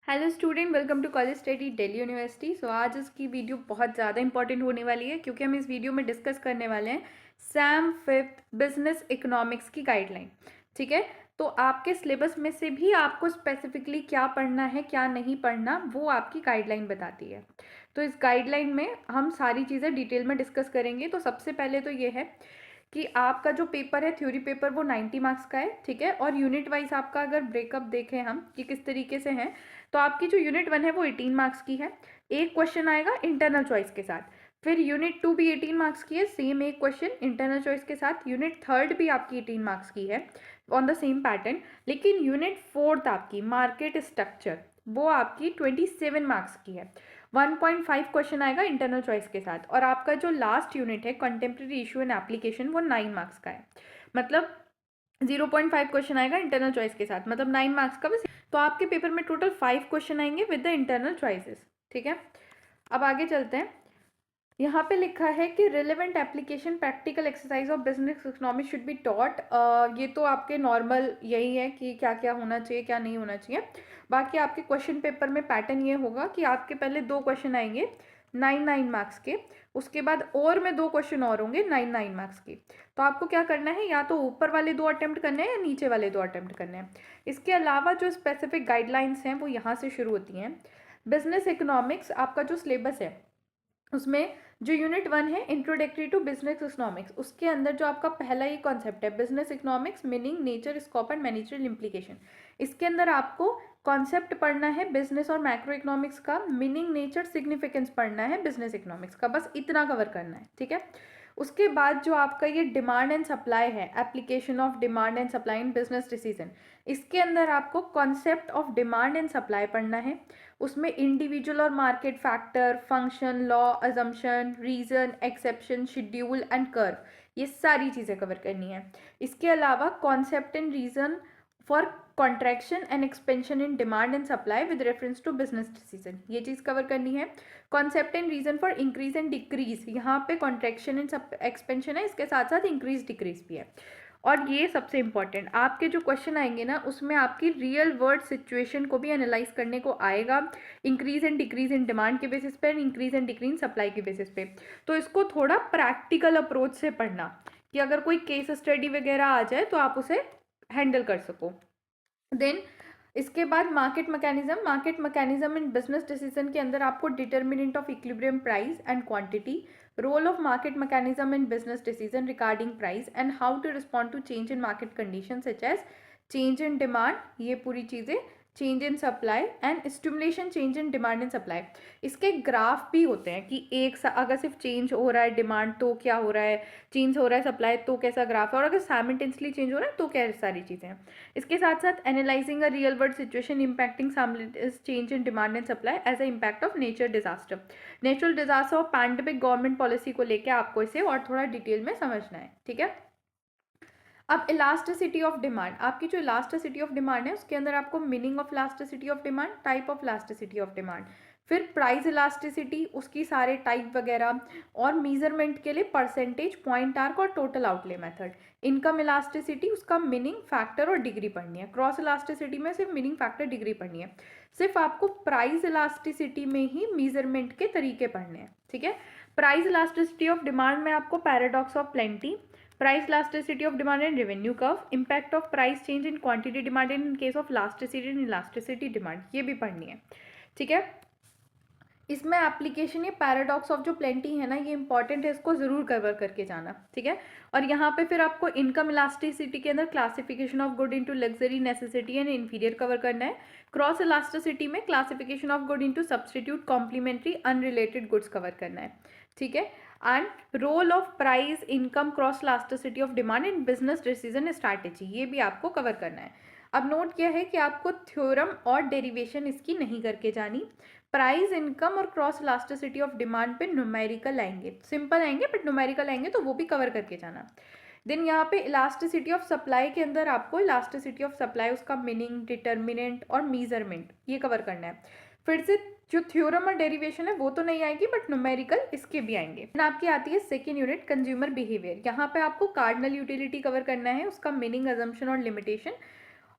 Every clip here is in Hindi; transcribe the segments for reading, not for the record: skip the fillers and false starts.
Hello student, welcome to college study Delhi university. So आज इसकी वीडियो बहुत ज़्यादा इंपॉर्टेंट होने वाली है क्योंकि हम इस वीडियो में डिस्कस करने वाले हैं सैम फिफ्थ बिजनेस इकोनॉमिक्स की गाइडलाइन। ठीक है, तो आपके सिलेबस में से भी आपको स्पेसिफिकली क्या पढ़ना है क्या नहीं पढ़ना वो आपकी गाइडलाइन बताती है। तो इस गाइडलाइन में हम सारी चीज़ें डिटेल में डिस्कस करेंगे। तो सबसे पहले तो ये है कि आपका जो पेपर है थ्योरी पेपर वो 90 मार्क्स का है। ठीक है, और यूनिट वाइज आपका अगर ब्रेकअप देखें हम कि किस तरीके से हैं, तो आपकी जो यूनिट 1 है वो 18 मार्क्स की है। एक क्वेश्चन आएगा इंटरनल चॉइस के साथ। फिर यूनिट 2 भी 18 मार्क्स की है, सेम एक क्वेश्चन इंटरनल चॉइस के साथ। यूनिट 3 भी आपकी 18 मार्क्स की है ऑन द सेम पैटर्न। लेकिन यूनिट 4 आपकी मार्केट स्ट्रक्चर वो आपकी 27 मार्क्स की है। 1.5 क्वेश्चन आएगा इंटरनल चॉइस के साथ। और आपका जो लास्ट यूनिट है कंटेम्प्रेरी इशू एंड एप्लीकेशन वो 9 मार्क्स का है। मतलब 0.5 क्वेश्चन आएगा इंटरनल चॉइस के साथ, मतलब 9 मार्क्स का बस। तो आपके पेपर में टोटल 5 क्वेश्चन आएंगे विद द इंटरनल चॉइसेस। ठीक है, अब आगे चलते हैं। यहाँ पे लिखा है कि relevant application practical exercise of business economics should be taught. ये तो आपके नॉर्मल यही है कि क्या क्या होना चाहिए क्या नहीं होना चाहिए। बाकी आपके क्वेश्चन पेपर में पैटर्न ये होगा कि आपके पहले 2 क्वेश्चन आएंगे 9 मार्क्स के, उसके बाद और में 2 क्वेश्चन और होंगे 9 मार्क्स के। तो आपको क्या करना है, या तो ऊपर वाले 2 अटेम्प्ट करने हैं या नीचे वाले 2 अटेम्प्ट करने हैं। इसके अलावा जो स्पेसिफिक गाइडलाइंस हैं वो यहाँ से शुरू होती हैं। बिजनेस इकोनॉमिक्स आपका जो सिलेबस है उसमें जो यूनिट 1 है इंट्रोडक्टरी टू बिजनेस इकोनॉमिक्स, उसके अंदर जो आपका पहला ये कॉन्सेप्ट है business economics meaning nature scope and managerial implication. इसके अंदर आपको कॉन्सेप्ट पढ़ना है बिजनेस और मैक्रो इकोनॉमिक्स का, मीनिंग नेचर सिग्निफिकेंस पढ़ना है बिजनेस इकोनॉमिक्स का, बस इतना कवर करना है। ठीक है, उसके बाद जो आपका ये डिमांड एंड सप्लाई है, application of demand and supply in business decision, इसके अंदर आपको concept of demand and supply पढ़ना है। उसमें इंडिविजुअल और market factor, function, law, assumption, reason, exception, schedule and curve, ये सारी चीज़ें कवर करनी है। इसके अलावा concept and reason for contraction and expansion in demand and supply with reference to business decision, ये चीज़ कवर करनी है। Concept and reason for increase and decrease, यहाँ पे कॉन्ट्रैक्शन एंड एक्सपेंशन है, इसके साथ साथ इंक्रीज डिक्रीज भी है। और ये सबसे इंपॉर्टेंट आपके जो क्वेश्चन आएंगे ना उसमें आपकी रियल वर्ल्ड सिचुएशन को भी एनालाइज करने को आएगा, increase and decrease in demand के बेसिस पे, इंक्रीज एंड डिक्रीज सप्लाई के बेसिस पे। तो इसको थोड़ा प्रैक्टिकल अप्रोच से पढ़ना कि अगर कोई केस स्टडी वगैरह आ जाए तो आप उसे हैंडल कर सको। देन इसके बाद market mechanism in business decision के अंदर आपको determinant of equilibrium price and quantity, role of market mechanism in business decision regarding price and how to respond to change in market condition such as change in demand, ये पूरी चीज़ें, change in supply and stimulation change in demand and supply. इसके ग्राफ भी होते हैं कि अगर सिर्फ चेंज हो रहा है डिमांड तो क्या हो रहा है, चेंज हो रहा है सप्लाई तो कैसा ग्राफ है, और अगर साइमल्टेनियसली चेंज हो रहा है तो क्या सारी चीज़ें हैं। इसके साथ साथ analysing a real world situation impacting change in demand and supply as a impact of natural disaster और पैंडेमिक गवर्नमेंट पॉलिसी को लेकर आपको इसे और थोड़ा डिटेल में समझना है। ठीक है, अब इलास्टिसिटी ऑफ डिमांड, आपकी जो इलास्टिसिटी ऑफ डिमांड है उसके अंदर आपको meaning of elasticity of demand, type of elasticity of demand, फिर प्राइस इलास्टिसिटी उसकी सारे टाइप वगैरह, और मीजरमेंट के लिए परसेंटेज, पॉइंट आर्क और total outlay method. Income elasticity उसका मीनिंग, फैक्टर और डिग्री पढ़नी है। क्रॉस इलास्टिसिटी में सिर्फ मीनिंग, फैक्टर, डिग्री पढ़नी है। सिर्फ आपको प्राइस इलास्टिसिटी में ही मीजरमेंट के तरीके पढ़ने हैं। ठीक है, प्राइस इलास्टिसिटी ऑफ डिमांड में आपको paradox of plenty, price elasticity of demand and revenue curve, impact of price change in quantity demanded in case of elasticity and elasticity demand, ये भी पढ़नी है। ठीक है, इसमें एप्लीकेशन, ये पैराडॉक्स ऑफ जो प्लेंटी है ना ये इंपॉर्टेंट है, इसको जरूर कवर करके जाना। ठीक है, और यहाँ पे फिर आपको इनकम इलास्टिसिटी के अंदर classification of good into luxury, necessity and inferior cover करना है। क्रॉस इलास्टिसिटी में classification of good into substitute, complementary, unrelated goods cover करना है। ठीक है, and role of price, income, cross elasticity of demand in business decision strategy, ये भी आपको कवर करना है। अब नोट किया है कि आपको थ्योरम और डेरिवेशन इसकी नहीं करके जानी। प्राइस, इनकम और क्रॉस इलास्टिसिटी ऑफ डिमांड पे न्यूमेरिकल आएंगे, सिंपल आएंगे बट न्यूमेरिकल आएंगे, तो वो भी कवर करके जाना। देन यहाँ पे इलास्टिसिटी ऑफ सप्लाई के अंदर आपको इलास्टिसिटी ऑफ सप्लाई, उसका मीनिंग, डिटर्मिनेंट और मीजरमेंट, ये कवर करना है। फिर से जो थ्योरम और डेरिवेशन है वो तो नहीं आएगी बट न्यूमेरिकल इसके भी आएंगे। आपकी आती है सेकेंड यूनिट कंज्यूमर बिहेवियर, यहाँ पे आपको कार्डिनल यूटिलिटी कवर करना है, उसका मीनिंग, अजम्पशन और लिमिटेशन,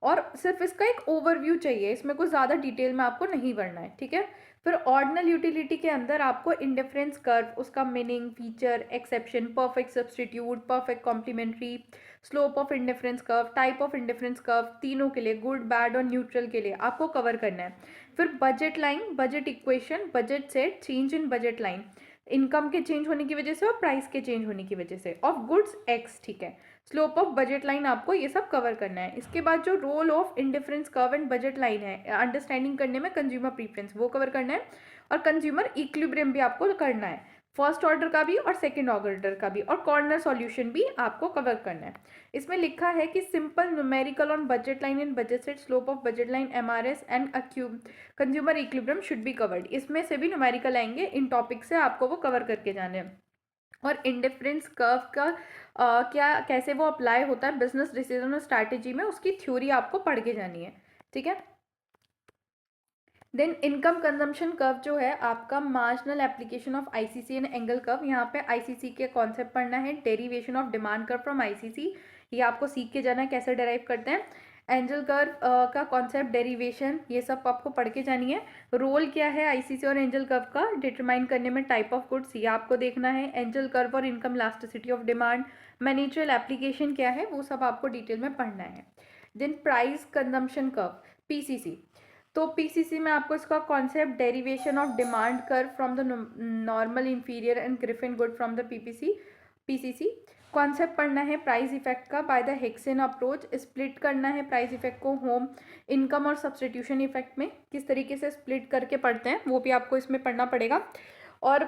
और सिर्फ इसका एक ओवरव्यू चाहिए, इसमें कुछ ज़्यादा डिटेल में आपको नहीं पढ़ना है, ठीक है। फिर ऑर्डिनल यूटिलिटी के अंदर आपको इंडिफरेंस कर्व, उसका meaning, feature, exception, perfect substitute, perfect complementary, slope of indifference curve, type of indifference curve, तीनों के लिए, गुड, बैड और न्यूट्रल के लिए आपको कवर करना है। फिर budget line, budget equation, budget set, change in budget line, income के चेंज होने की वजह से और प्राइस के चेंज होने की वजह से, ऑफ गुड्स एक्स, ठीक है। स्लोप ऑफ बजट लाइन, आपको ये सब कवर करना है। इसके बाद जो role of indifference curve and budget line है अंडरस्टैंडिंग करने में कंज्यूमर प्रीफरेंस, वो कवर करना है। और कंज्यूमर इक्विलिब्रियम भी आपको करना है, फर्स्ट ऑर्डर का भी और सेकंड ऑर्डर का भी, और कॉर्नर सॉल्यूशन भी आपको कवर करना है। इसमें लिखा है कि simple numerical on budget line in budget set, slope of budget line, MRS and consumer equilibrium should be covered. इसमें से भी न्यूमेरिकल आएंगे, इन टॉपिक से आपको वो कवर करके जाने हैं। और इंडिफरेंस कर्व का क्या कैसे वो अप्लाई होता है बिजनेस डिसीजन और स्ट्रैटेजी में, उसकी थ्योरी आपको पढ़ के जानी है, ठीक है। देन इनकम कंजम्पशन कर्व जो है आपका marginal application of ICC and angle curve, यहाँ पे आईसीसी के कॉन्सेप्ट पढ़ना है, derivation of demand curve from ICC, ये आपको सीख के जाना है कैसे डेराइव करते हैं। एंजल कर्व का कॉन्सेप्ट, डेरिवेशन, ये सब आपको पढ़ के जानी है। रोल क्या है आईसीसी और एंजल कर्व का डिटरमाइन करने में, टाइप ऑफ गुड्स, ये आपको देखना है। एंजल कर्व और income elasticity of demand, managerial application क्या है, वो सब आपको डिटेल में पढ़ना है। Then price consumption curve, PCC, तो पीसीसी में आपको इसका concept, derivation of demand curve from the normal, inferior and Giffen good from the PCC, concept पढ़ना है प्राइस इफेक्ट का by the Hicksian approach, split करना है प्राइस इफेक्ट को होम, इनकम और सब्सटीट्यूशन इफेक्ट में, किस तरीके से स्प्लिट करके पढ़ते हैं वो भी आपको इसमें पढ़ना पड़ेगा। और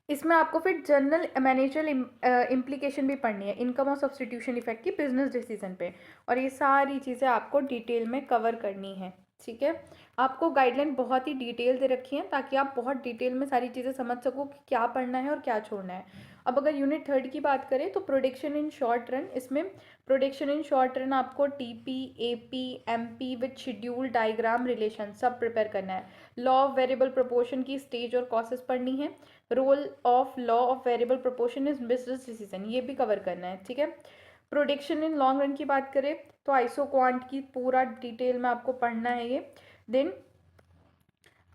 इसमें आपको फिर जनरल मैनेजरल इम्प्लीकेशन भी पढ़नी है इनकम और सब्सटीट्यूशन इफेक्ट की बिजनेस डिसीजन पे, और ये सारी चीज़ें आपको डिटेल में कवर करनी है, ठीक है। आपको गाइडलाइन बहुत ही डिटेल दे रखी है ताकि आप बहुत डिटेल में सारी चीज़ें समझ सको कि क्या पढ़ना है और क्या छोड़ना है। अब अगर यूनिट 3 की बात करें तो प्रोडिक्शन इन शॉर्ट रन, इसमें प्रोडिक्शन इन शॉर्ट रन आपको TP, AP, MP with schedule, diagram, relation सब प्रिपेयर करना है। लॉ ऑफ वेरिएबल प्रोपोर्शन की स्टेज और कॉसेस पढ़नी है। Role of law of variable proportion is business decision, ये भी कवर करना है, ठीक है। प्रोडिक्शन इन लॉन्ग रन की बात करें तो आइसो क्वांट की पूरा डिटेल में आपको पढ़ना है ये। देन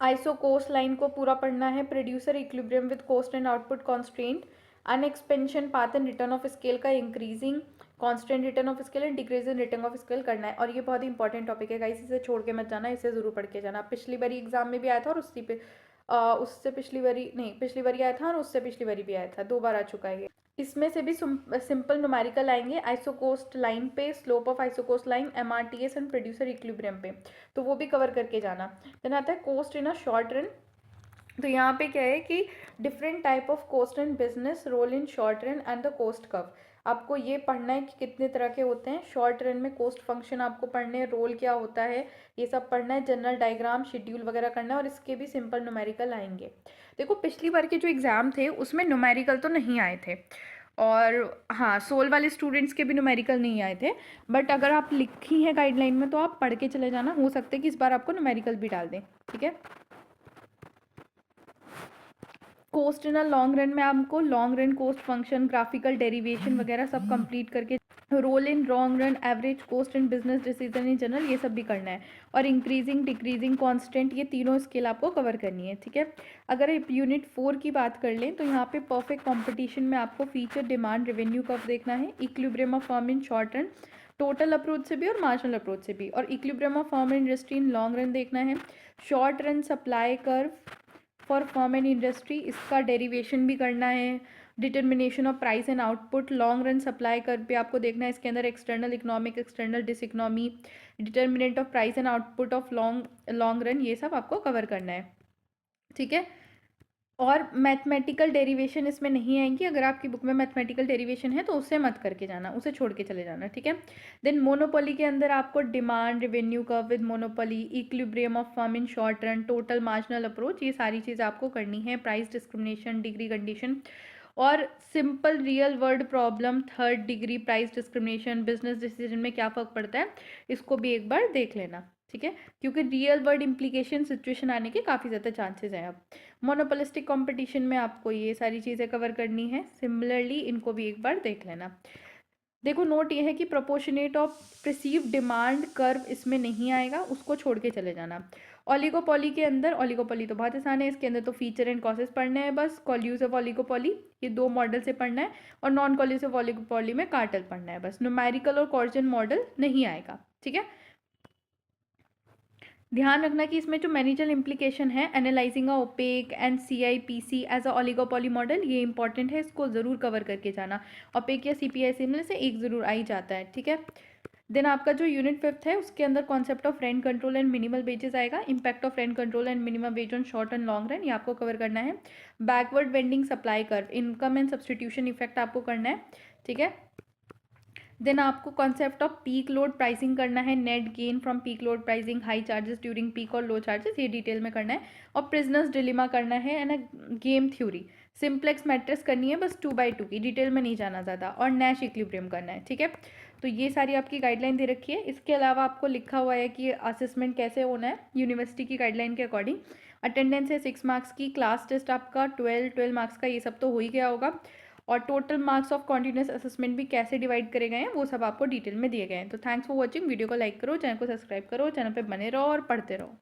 आइसो कोस्ट लाइन को पूरा पढ़ना है। Producer equilibrium with cost and output constraint, on expansion path and return of scale का increasing constant return of scale and decreasing return of scale करना है। और ये बहुत ही इंपॉर्टेंट टॉपिक है गाइस, इसे छोड़ के मत जाना, इसे जरूर पढ़ के जाना। पिछली बारी एग्जाम में भी आया था और उससे पिछली बारी नहीं, पिछली बारी आया था और उससे पिछली बारी भी आया था, 2 बार आ चुका है ये। इसमें से भी सिंपल न्यूमेरिकल आएंगे आइसोकोस्ट लाइन पे, slope of isocost line, MRTS and producer equilibrium पे, तो वो भी कवर करके जाना। देन आता है cost in a short run, तो यहाँ पे क्या है कि different type of cost and business, role in short run and the cost curve, आपको ये पढ़ना है कि कितने तरह के होते हैं। शॉर्ट रन में कोस्ट फंक्शन आपको पढ़ने हैं, रोल क्या होता है ये सब पढ़ना है, जनरल डायग्राम, शेड्यूल वगैरह करना है, और इसके भी सिंपल न्यूमेरिकल आएंगे। देखो पिछली बार के जो एग्ज़ाम थे उसमें न्यूमेरिकल तो नहीं आए थे, और हाँ सोल वाले स्टूडेंट्स के भी न्यूमेरिकल नहीं आए थे, बट अगर आप लिखी हैं गाइडलाइन में तो आप पढ़ के चले जाना, हो सकता है कि इस बार आपको न्यूमेरिकल भी डाल दें, ठीक है। Cost in a long run में आपको long run cost function, graphical derivation वगैरह सब कंप्लीट करके, role in long run, average cost and business decision in general, ये सब भी करना है। और इंक्रीजिंग, डिक्रीजिंग, कांस्टेंट, ये तीनों स्केल आपको कवर करनी है, ठीक है। अगर आप यूनिट 4 की बात कर लें तो यहाँ पे परफेक्ट कंपटीशन में आपको फीचर, डिमांड, रेवेन्यू कर्व देखना है, equilibrium of firm in short run, total approach से भी और मार्जिनल अप्रोच से भी, और equilibrium of firm industry in long run देखना है। Short run supply curve for firm and industry, इसका डेरिवेशन भी करना है। Determination of price and output, long run supply curve पे आपको देखना है, इसके अंदर external economic, external diseconomy, determinant of price and output of long run, ये सब आपको कवर करना है, ठीक है। और मैथमेटिकल डेरिवेशन इसमें नहीं आएंगी, अगर आपकी बुक में मैथमेटिकल डेरिवेशन है तो उसे मत करके जाना, उसे छोड़ के चले जाना, ठीक है। देन मोनोपोली के अंदर आपको demand, revenue curve with monopoly, equilibrium of firm in short run, total marginal approach, ये सारी चीज़ आपको करनी है। प्राइस डिस्क्रिमिनेशन, डिग्री कंडीशन, और simple real world problem, third degree price discrimination, business decision में क्या फ़र्क पड़ता है, इसको भी एक बार देख लेना, ठीक है, क्योंकि रियल वर्ल्ड इम्प्लीकेशन सिचुएशन आने के काफ़ी ज़्यादा चांसेस हैं। अब मोनोपोलिस्टिक कंपटीशन में आपको ये सारी चीज़ें कवर करनी है, सिमिलरली इनको भी एक बार देख लेना। देखो नोट ये है कि proportionate of perceived demand curve इसमें नहीं आएगा, उसको छोड़ के चले जाना। ओलिगोपॉली के अंदर, ओलिगोपॉली तो बहुत आसान है, इसके अंदर तो फीचर एंड कॉसेस पढ़ने हैं बस। कॉल्यूसिव ओलिगोपॉली ये 2 मॉडल से पढ़ना है, और नॉन कॉल्यूसिव ओलिगोपॉली में कार्टेल पढ़ना है बस। न्यूमेरिकल और कॉर्जन मॉडल नहीं आएगा, ठीक है। ध्यान रखना कि इसमें जो मैनेजर इम्प्लीकेशन है, analysing a OPEC and CIPC as a oligopoly model, ये इंपॉर्टेंट है, इसको ज़रूर कवर करके जाना। ओपेक या CPIC में से एक ज़रूर आ ही जाता है, ठीक है। देन आपका जो यूनिट 5th है उसके अंदर concept of rent control and minimal wages आएगा। Impact of rent control and minimum wage on short and long run, ये आपको कवर करना है। Backward bending supply curve, income and substitution effect आपको करना है, ठीक है। देन आपको concept of peak load pricing करना है, net gain from peak load pricing, high charges during peak और लो चार्जेस, ये डिटेल में करना है। और प्रिजनर्स डिलेमा करना है end game theory, simplex matrix करनी है बस 2x2 की, डिटेल में नहीं जाना ज़्यादा, और नैश इक्विलिब्रियम करना है, ठीक है। तो ये सारी आपकी गाइडलाइन दे रखी है। इसके अलावा आपको लिखा हुआ है कि असेसमेंट कैसे होना है यूनिवर्सिटी की गाइडलाइन के अकॉर्डिंग। अटेंडेंस है 6 मार्क्स की, क्लास टेस्ट आपका 12 मार्क्स का, ये सब तो हो ही गया होगा। और total marks of continuous assessment भी कैसे डिवाइड करे गए हैं वो सब आपको डिटेल में दिए गए हैं। तो थैंक्स फॉर वॉचिंग, वीडियो को लाइक करो, चैनल को सब्सक्राइब करो, चैनल पे बने रहो और पढ़ते रहो।